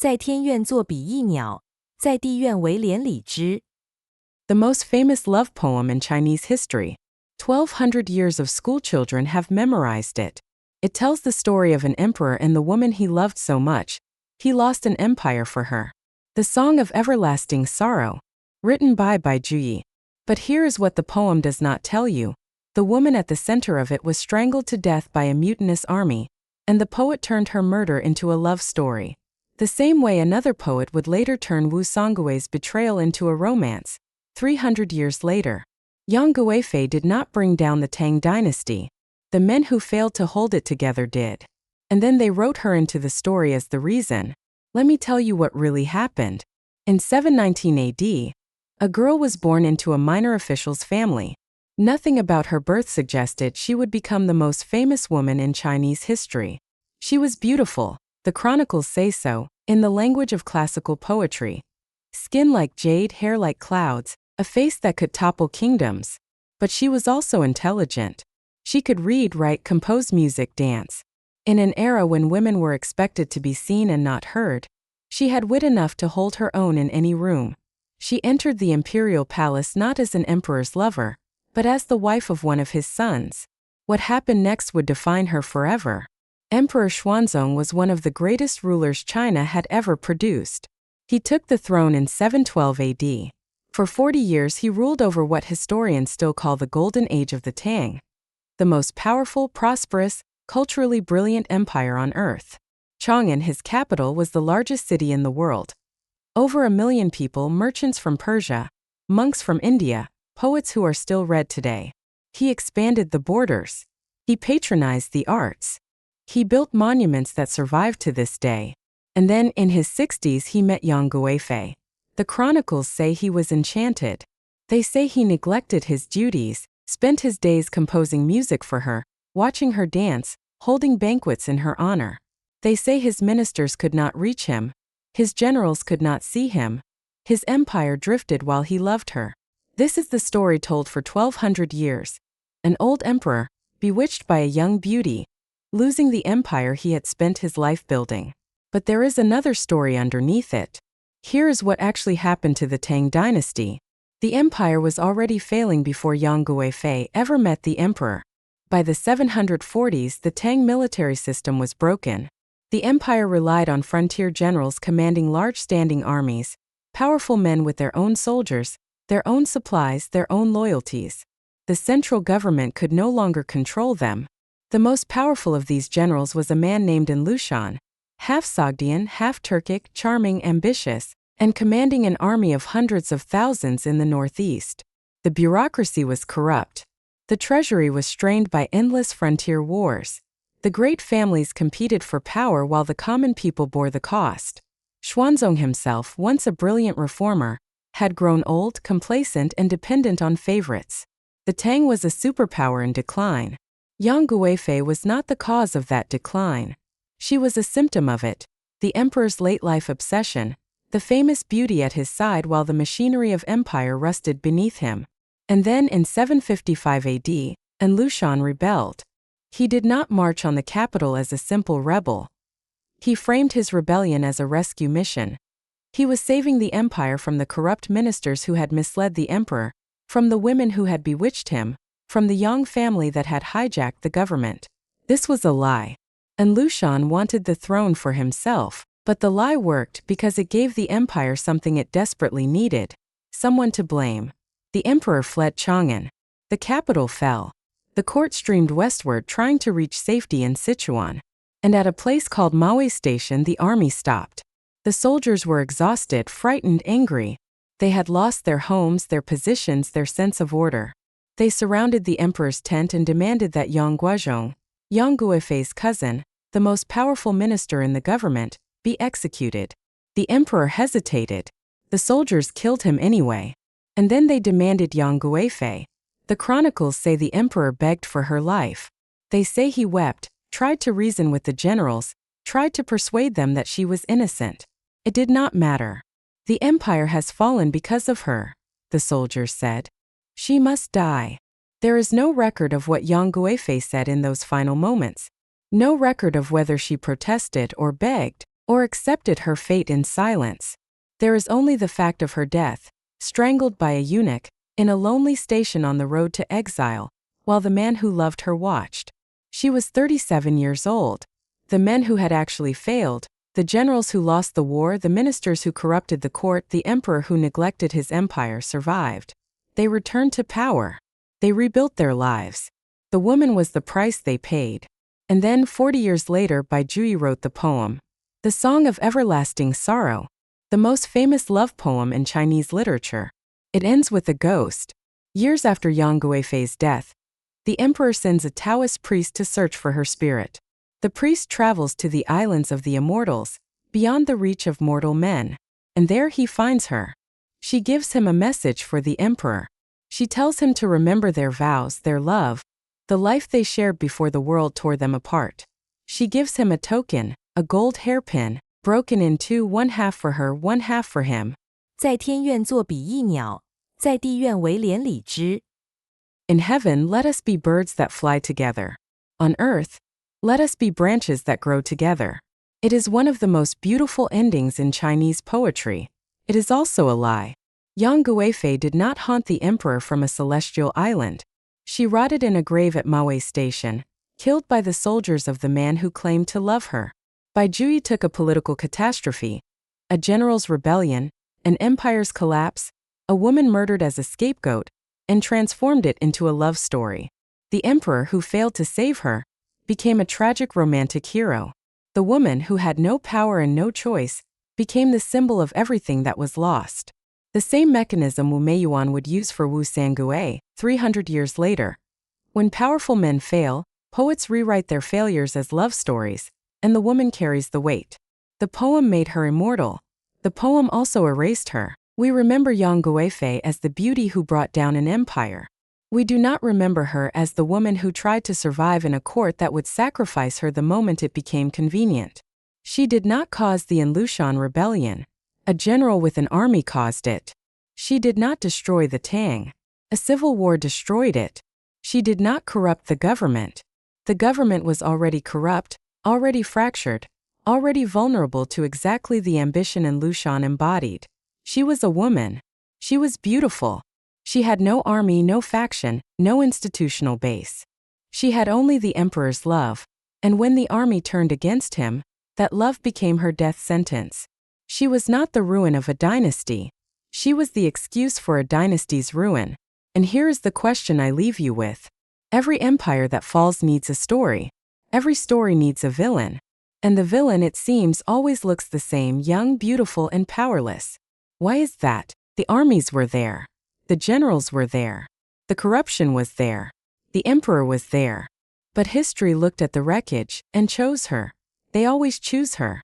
在天愿作比翼鸟，在地愿为连理枝. The most famous love poem in Chinese history. 1,200 years of schoolchildren have memorized it. It tells the story of an emperor and the woman he loved so much. He lost an empire for her. The Song of Everlasting Sorrow. Written by Bai Juyi. But here is what the poem does not tell you. The woman at the center of it was strangled to death by a mutinous army, and the poet turned her murder into a love story. The same way another poet would later turn Wu Songgui's betrayal into a romance. 300 years later. Yang Guifei did not bring down the Tang Dynasty. The men who failed to hold it together did. And then they wrote her into the story as the reason. Let me tell you what really happened. In 719 AD, a girl was born into a minor official's family. Nothing about her birth suggested she would become the most famous woman in Chinese history. She was beautiful, the chronicles say so, in the language of classical poetry. Skin like jade, hair like clouds, a face that could topple kingdoms. But she was also intelligent. She could read, write, compose music, dance. In an era when women were expected to be seen and not heard, she had wit enough to hold her own in any room. She entered the imperial palace not as an emperor's lover, but as the wife of one of his sons. What happened next would define her forever. Emperor Xuanzong was one of the greatest rulers China had ever produced. He took the throne in 712 AD. For 40 years he ruled over what historians still call the Golden Age of the Tang, the most powerful, prosperous, culturally brilliant empire on earth. Chang'an, his capital, was the largest city in the world. Over 1 million people, merchants from Persia, monks from India, poets who are still read today. He expanded the borders. He patronized the arts. He built monuments that survive to this day. And then, in his 60s, he met Yang Guifei. The chronicles say he was enchanted. They say he neglected his duties, spent his days composing music for her, watching her dance, holding banquets in her honor. They say his ministers could not reach him. His generals could not see him. His empire drifted while he loved her. This is the story told for 1,200 years. An old emperor, bewitched by a young beauty, losing the empire he had spent his life building. But there is another story underneath it. Here is what actually happened to the Tang Dynasty. The empire was already failing before Yang Guifei ever met the emperor. By the 740s, the Tang military system was broken. The empire relied on frontier generals commanding large standing armies, powerful men with their own soldiers, their own supplies, their own loyalties. The central government could no longer control them. The most powerful of these generals was a man named An Lushan, half Sogdian, half Turkic, charming, ambitious, and commanding an army of hundreds of thousands in the northeast. The bureaucracy was corrupt. The treasury was strained by endless frontier wars. The great families competed for power while the common people bore the cost. Xuanzong himself, once a brilliant reformer, had grown old, complacent, and dependent on favorites. The Tang was a superpower in decline. Yang Guifei was not the cause of that decline. She was a symptom of it, the emperor's late-life obsession, the famous beauty at his side while the machinery of empire rusted beneath him. And then in 755 AD, An Lushan rebelled. He did not march on the capital as a simple rebel. He framed his rebellion as a rescue mission. He was saving the empire from the corrupt ministers who had misled the emperor, from the women who had bewitched him, from the Yang family that had hijacked the government. This was a lie. An Lushan wanted the throne for himself, but the lie worked because it gave the empire something it desperately needed: someone to blame. The emperor fled Chang'an. The capital fell. The court streamed westward trying to reach safety in Sichuan. And at a place called Mawei Station the army stopped. The soldiers were exhausted, frightened, angry. They had lost their homes, their positions, their sense of order. They surrounded the emperor's tent and demanded that Yang Guizhong, Yang Guifei's cousin, the most powerful minister in the government, be executed. The emperor hesitated. The soldiers killed him anyway. And then they demanded Yang Guifei. The chronicles say the emperor begged for her life. They say he wept, tried to reason with the generals, tried to persuade them that she was innocent. It did not matter. The empire has fallen because of her, the soldiers said. She must die. There is no record of what Yang Guifei said in those final moments. No record of whether she protested or begged. or accepted her fate in silence. There is only the fact of her death, strangled by a eunuch, in a lonely station on the road to exile, while the man who loved her watched. She was 37 years old. The men who had actually failed, the generals who lost the war, the ministers who corrupted the court, the emperor who neglected his empire survived. They returned to power. They rebuilt their lives. The woman was the price they paid. And then 40 years later, Bai Juyi wrote the poem, The Song of Everlasting Sorrow, the most famous love poem in Chinese literature. It ends with a ghost. Years after Yang Guifei's death, the emperor sends a Taoist priest to search for her spirit. The priest travels to the islands of the immortals, beyond the reach of mortal men, and there he finds her. She gives him a message for the emperor. She tells him to remember their vows, their love, the life they shared before the world tore them apart. She gives him a token, a gold hairpin, broken in two, one half for her, one half for him. 在天愿作比翼鸟，在地愿为连理枝。In heaven, let us be birds that fly together. On earth, let us be branches that grow together. It is one of the most beautiful endings in Chinese poetry. It is also a lie. Yang Guifei did not haunt the emperor from a celestial island. She rotted in a grave at Mawei Station, killed by the soldiers of the man who claimed to love her. Bai Juyi took a political catastrophe, a general's rebellion, an empire's collapse, a woman murdered as a scapegoat, and transformed it into a love story. The emperor who failed to save her became a tragic romantic hero. The woman who had no power and no choice became the symbol of everything that was lost. The same mechanism Wu Meiyuan would use for Wu Sangui 300 years later. When powerful men fail, poets rewrite their failures as love stories, and the woman carries the weight. The poem made her immortal. The poem also erased her. We remember Yang Guifei as the beauty who brought down an empire. We do not remember her as the woman who tried to survive in a court that would sacrifice her the moment it became convenient. She did not cause the An Lushan rebellion. A general with an army caused it. She did not destroy the Tang. A civil war destroyed it. She did not corrupt the government. The government was already corrupt, already fractured, already vulnerable to exactly the ambition An Lushan embodied. She was a woman. She was beautiful. She had no army, no faction, no institutional base. She had only the emperor's love, and when the army turned against him, that love became her death sentence. She was not the ruin of a dynasty. She was the excuse for a dynasty's ruin. And here is the question I leave you with. Every empire that falls needs a story. Every story needs a villain. And the villain, it seems, always looks the same, young, beautiful, and powerless. Why is that? The armies were there. The generals were there. The corruption was there. The emperor was there. But history looked at the wreckage and chose her. They always choose her.